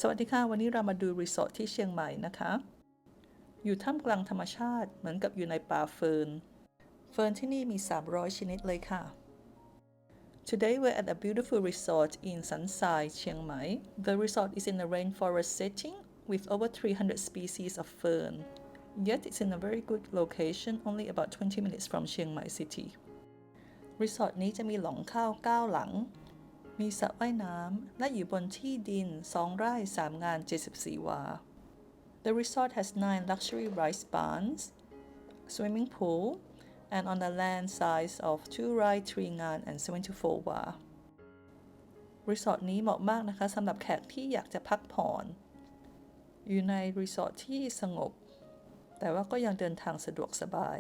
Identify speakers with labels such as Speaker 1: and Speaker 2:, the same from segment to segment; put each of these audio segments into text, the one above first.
Speaker 1: สวัสดีค่ะวันนี้เรามาดูรีสอร์ทที่เชียงใหม่นะคะอยู่ท่ามกลางธรรมชาติเหมือนกับอยู่ในป่าเฟิร์นที่นี่มี300ชนิดเลยค่ะ Today we're at a beautiful resort in Sansai, Chiang Mai. The resort is in a rainforest setting with over 300 species of fern. Yet it's in a very good location, only about 20 minutes from Chiang Mai city. รีสอร์ทนี้จะมีหลงข้าว9หลังมีสระว่ายน้ำและอยู่บนที่ดิน2ไร่3งาน74วา The resort has 9 luxury rice barns, swimming pool, and on the land size of 2ไร่3งาน and 74วา รีสอร์ทนี้เหมาะมากนะคะสำหรับแขกที่อยากจะพักผ่อนอยู่ในรีสอร์ทที่สงบแต่ว่าก็ยังเดินทางสะดวกสบาย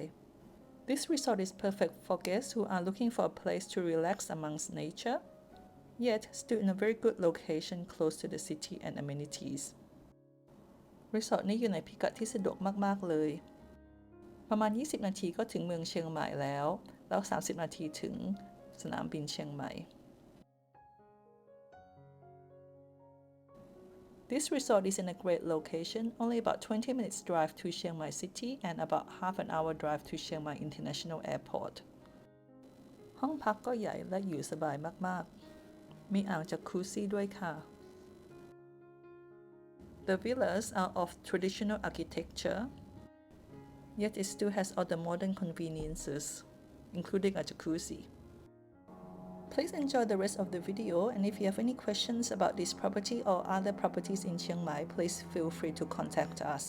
Speaker 1: This resort is perfect for guests who are looking for a place to relax amongst nature, yet still in a very good location close to the city and amenities. รีสอร์ทนี้อยู่ในพิกัดที่สะดวกมากๆเลยประมาณ20นาทีก็ถึงเมืองเชียงใหม่แล้ว30นาทีถึงสนามบินเชียงใหม่ This resort is in a great location, only about 20 minutes drive to Chiang Mai city and about half an hour drive to Chiang Mai International Airport. ห้องพักก็ใหญ่และอยู่สบายมากๆมีอ่างจากคูซี่ด้วยค่ะ The villas are of traditional architecture, yet it still has all the modern conveniences, including a jacuzzi. Please enjoy the rest of the video, and if you have any questions about this property or other properties in Chiang Mai, please feel free to contact us.